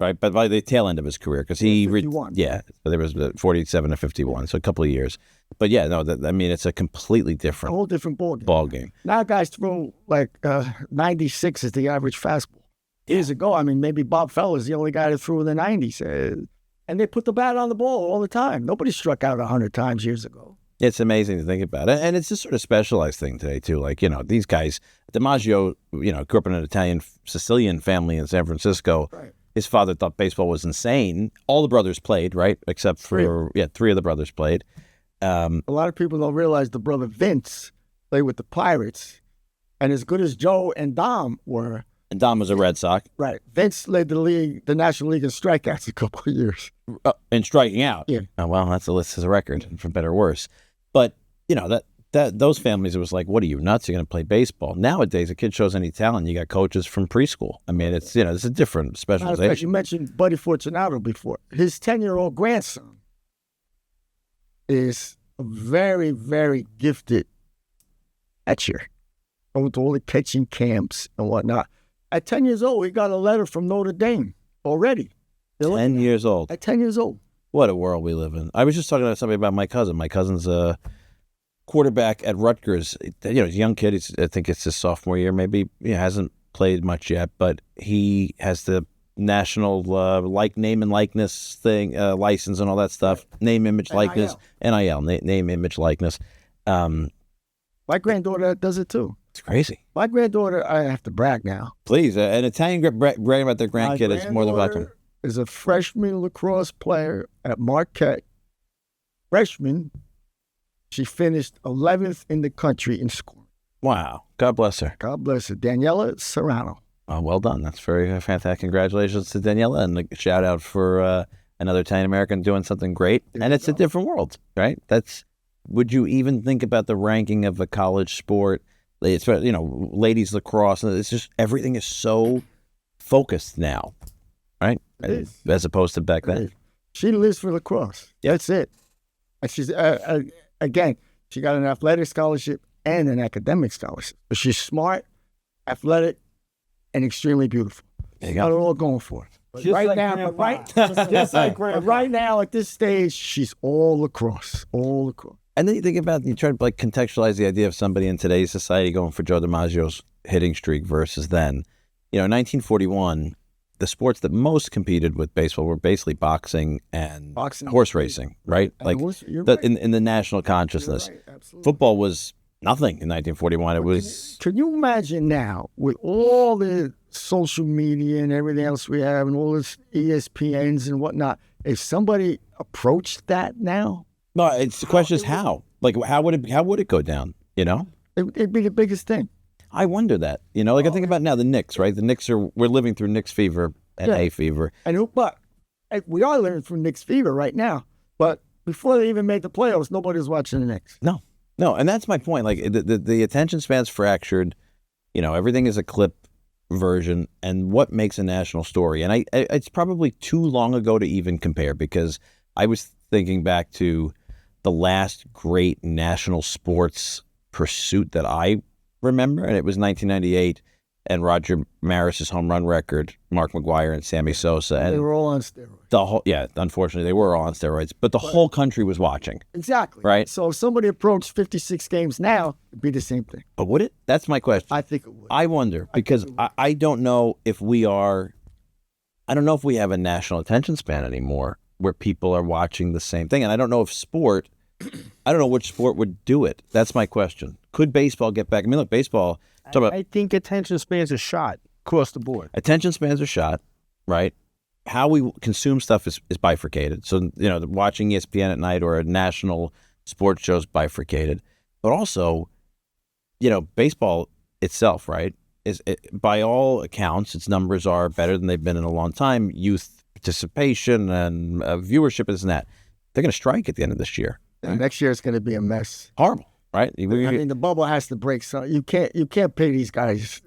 [SPEAKER 2] right? But by the tail end of his career, because he
[SPEAKER 1] 51.
[SPEAKER 2] yeah, so there was 47 to 51, so a couple of years. But yeah, no, I mean it's a completely
[SPEAKER 1] A
[SPEAKER 2] different
[SPEAKER 1] whole different ball game.
[SPEAKER 2] ball game.
[SPEAKER 1] Now guys throw 96 is the average fastball. years ago. I mean, maybe Bob Feller's the only guy that threw in the 90s. And they put the bat on the ball all the time. Nobody struck out 100 times years ago.
[SPEAKER 2] It's amazing to think about it. And it's this sort of specialized thing today, too. Like, these guys, DiMaggio, grew up in an Italian Sicilian family in San Francisco.
[SPEAKER 1] Right.
[SPEAKER 2] His father thought baseball was insane. All the brothers played, right? Except for, three of the brothers played.
[SPEAKER 1] A lot of people don't realize the brother Vince played with the Pirates. And as good as Joe and Dom were.
[SPEAKER 2] And Dom was a Red Sox.
[SPEAKER 1] Right. Vince led the National League in strikeouts a couple of years.
[SPEAKER 2] And striking out.
[SPEAKER 1] Yeah.
[SPEAKER 2] Oh, well, that's a list as a record, for better or worse. But, that those families, it was like, what are you, nuts? You're going to play baseball. Nowadays, a kid shows any talent, you got coaches from preschool. I mean, it's, it's a different specialization.
[SPEAKER 1] You mentioned Buddy Fortunato before. His 10-year-old grandson is a very, very gifted catcher. Going to all the catching camps and whatnot. At 10 years old, he got a letter from Notre Dame already.
[SPEAKER 2] 10 years old.
[SPEAKER 1] At 10 years old.
[SPEAKER 2] What a world we live in. I was just talking to somebody about my cousin. My cousin's a quarterback at Rutgers. He's a young kid. I think it's his sophomore year. Maybe he hasn't played much yet, but he has the national name and likeness thing, license and all that stuff. Name, image, likeness. NIL. Name, image, likeness.
[SPEAKER 1] My granddaughter does it too.
[SPEAKER 2] It's crazy.
[SPEAKER 1] My granddaughter, I have to brag now.
[SPEAKER 2] Please, an Italian bragging about their grandkid is more than welcome.
[SPEAKER 1] Is a freshman lacrosse player at Marquette. Freshman, she finished 11th in the country in scoring.
[SPEAKER 2] Wow. God bless her.
[SPEAKER 1] God bless her. Daniela Serrano.
[SPEAKER 2] Oh, well done. That's very fantastic. Congratulations to Daniela, and a shout out for another Italian American doing something great. And it's a different world, right? Would you even think about the ranking of a college sport? It's, ladies lacrosse. It's just, everything is so focused now, right? As opposed to back then.
[SPEAKER 1] She lives for lacrosse.
[SPEAKER 2] Yeah.
[SPEAKER 1] That's it. And she's, again, she got an athletic scholarship and an academic scholarship. But she's smart, athletic, and extremely beautiful.
[SPEAKER 2] She's
[SPEAKER 1] got it all going for her. But right now, at this stage, she's all lacrosse. All lacrosse.
[SPEAKER 2] And then you think about, you try to contextualize the idea of somebody in today's society going for Joe DiMaggio's hitting streak versus then. In 1941, the sports that most competed with baseball were basically boxing and horse racing, right? In the national consciousness.
[SPEAKER 1] Right,
[SPEAKER 2] football was nothing in 1941. It was.
[SPEAKER 1] Can you imagine now, with all the social media and everything else we have and all this ESPNs and whatnot, if somebody approached that now?
[SPEAKER 2] No, the question is how. How would it go down?
[SPEAKER 1] It'd be the biggest thing.
[SPEAKER 2] I wonder that. I think about now the Knicks, right? The Knicks we're living through Knicks fever and hay fever.
[SPEAKER 1] But we are living through Knicks fever right now. But before they even made the playoffs, nobody was watching the Knicks.
[SPEAKER 2] No, and that's my point. The attention span's fractured. Everything is a clip version, and what makes a national story? And it's probably too long ago to even compare, because I was thinking back to the last great national sports pursuit that I remember, and it was 1998, and Roger Maris's home run record, Mark McGwire and Sammy Sosa. And
[SPEAKER 1] they were all on steroids.
[SPEAKER 2] Unfortunately, they were all on steroids, but the whole country was watching.
[SPEAKER 1] Exactly.
[SPEAKER 2] Right?
[SPEAKER 1] So if somebody approached 56 games now, it'd be the same thing.
[SPEAKER 2] But would it? That's my question.
[SPEAKER 1] I think it would.
[SPEAKER 2] I wonder, because I don't know if we have a national attention span anymore where people are watching the same thing. And I don't know if I don't know which sport would do it. That's my question. Could baseball get back? I mean, look, baseball.
[SPEAKER 3] I think attention spans are shot across the board.
[SPEAKER 2] Attention spans are shot, right? How we consume stuff is bifurcated. So, watching ESPN at night or a national sports show is bifurcated. But also, baseball itself, right, by all accounts, its numbers are better than they've been in a long time. Youth participation and viewership, and that. They're going to strike at the end of this year.
[SPEAKER 1] Right? Next year it's going to be a mess.
[SPEAKER 2] Horrible, right?
[SPEAKER 1] I mean, the bubble has to break. So you can't pay these guys.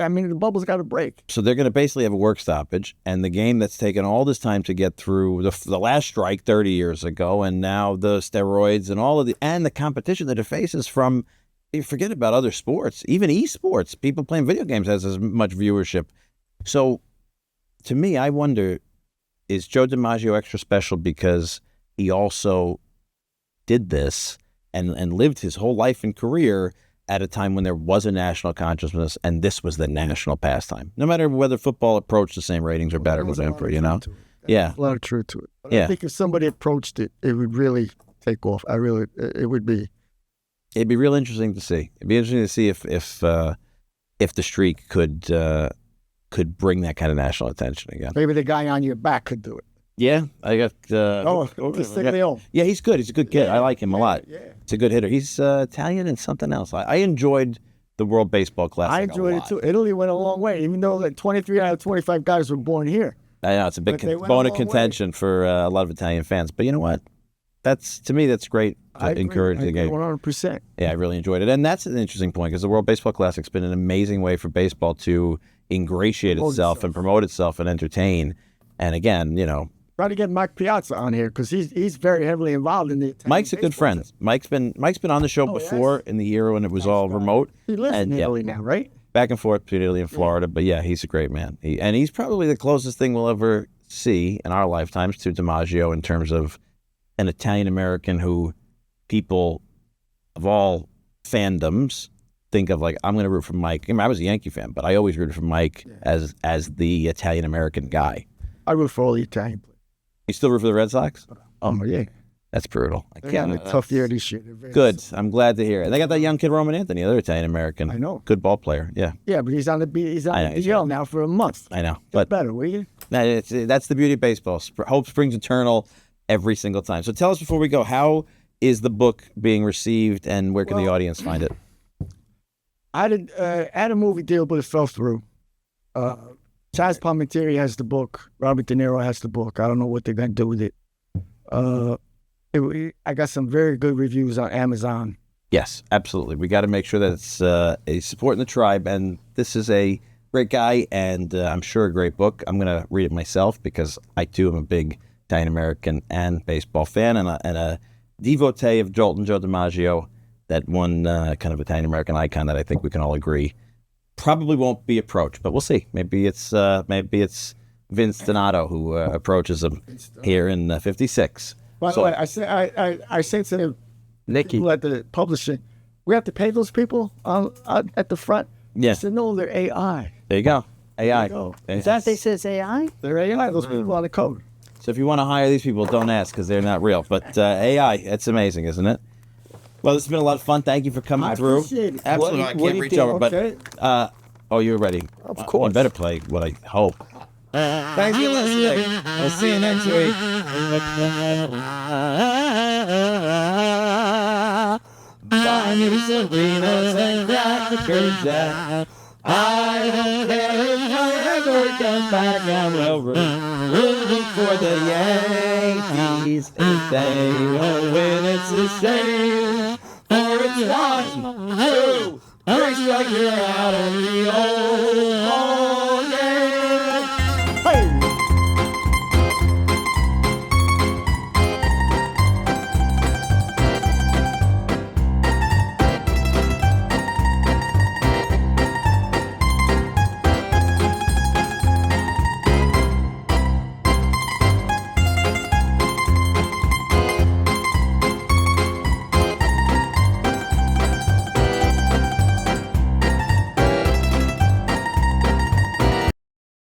[SPEAKER 1] I mean, the bubble's got to break.
[SPEAKER 2] So they're going to basically have a work stoppage, and the game that's taken all this time to get through the last strike 30 years ago, and now the steroids and all of and the competition that it faces from. You forget about other sports, even esports. People playing video games has as much viewership. So, to me, I wonder, is Joe DiMaggio extra special because he also did this and lived his whole life and career at a time when there was a national consciousness, and this was the national pastime. No matter whether football approached the same ratings or better, whatever, you know? Yeah.
[SPEAKER 1] A lot of truth to it. But
[SPEAKER 2] Yeah.
[SPEAKER 1] I think if somebody approached it, it would really take off. It would be.
[SPEAKER 2] It'd be real interesting to see. It'd be interesting to see if the streak could bring that kind of national attention again.
[SPEAKER 1] Maybe the guy on your back could do it.
[SPEAKER 2] Yeah, I got.
[SPEAKER 1] Castiglione.
[SPEAKER 2] Yeah, he's good. He's a good kid. I like him a lot.
[SPEAKER 1] Yeah.
[SPEAKER 2] It's a good hitter. He's Italian and something else. I enjoyed the World Baseball Classic.
[SPEAKER 1] I enjoyed it too. Italy went a long way, even though like 23 out of 25 guys were born here.
[SPEAKER 2] I know it's a big
[SPEAKER 1] But they went a
[SPEAKER 2] bone of
[SPEAKER 1] long
[SPEAKER 2] contention for a lot of Italian fans. But you know what? To me, that's great to encourage the game.
[SPEAKER 1] 100%.
[SPEAKER 2] Yeah, I really enjoyed it. And that's an interesting point because the World Baseball Classic's been an amazing way for baseball to ingratiate itself and promote itself and entertain. And again, you know,
[SPEAKER 1] Try to get Mike Piazza on here because he's very heavily involved in the Italian
[SPEAKER 2] Mike's a good
[SPEAKER 1] baseball
[SPEAKER 2] friend. Mike's been on the show before in the era when it was all remote.
[SPEAKER 1] He lives in Italy now, right?
[SPEAKER 2] Back and forth between Italy and Florida. But yeah, he's a great man. He's probably the closest thing we'll ever see in our lifetimes to DiMaggio in terms of an Italian American who people of all fandoms think of like, I'm going to root for Mike. I mean, I was a Yankee fan, but I always rooted for Mike as the Italian American guy.
[SPEAKER 1] I root for all the Italian players.
[SPEAKER 2] You still root for the Red Sox?
[SPEAKER 1] Oh, yeah.
[SPEAKER 2] That's brutal.
[SPEAKER 1] They're having a tough year this year.
[SPEAKER 2] Good. I'm glad to hear it. They got that young kid, Roman Anthony, another Italian American.
[SPEAKER 1] I know.
[SPEAKER 2] Good ball player. Yeah.
[SPEAKER 1] Yeah, but he's on the DL now for a month.
[SPEAKER 2] I know.
[SPEAKER 1] Get
[SPEAKER 2] But
[SPEAKER 1] better, will you?
[SPEAKER 2] that's the beauty of baseball. Hope springs eternal every single time. So tell us before we go, how is the book being received and where can the audience find it?
[SPEAKER 1] I had a movie deal, but it fell through. Chaz Palminteri has the book. Robert De Niro has the book. I don't know what they're going to do with it. I got some very good reviews on Amazon.
[SPEAKER 2] Yes, absolutely. We got to make sure that it's a supporting the tribe. And this is a great guy and I'm sure a great book. I'm going to read it myself because I, too, am a big Italian American and baseball fan and a devotee of Joe DiMaggio, that one kind of Italian American icon that I think we can all agree probably won't be approached, but we'll see. Maybe it's Vince Donato who approaches him here in 56.
[SPEAKER 1] By the way, I say to the people at the publishing, we have to pay those people at the front.
[SPEAKER 2] Yeah.
[SPEAKER 1] I said, no, they're AI.
[SPEAKER 2] There you go. AI.
[SPEAKER 1] Is
[SPEAKER 4] that they say it's AI?
[SPEAKER 1] They're AI. Those people on the cover.
[SPEAKER 2] So if you want to hire these people, don't ask because they're not real. But AI, it's amazing, isn't it? Well, this has been a lot of fun. Thank you for coming through.
[SPEAKER 1] Appreciate it.
[SPEAKER 2] Absolutely. I can't reach over, but oh, you're ready.
[SPEAKER 1] Of course.
[SPEAKER 2] You better play what I hope. Thanks for listening. We'll see you next week. Buy me some Venus and Cracker Jack. I don't care if I ever come back. I'm rooting for the Yankees. If they don't win, it's a shame. For it's 1, 2, 3 strikes, you're out of the old.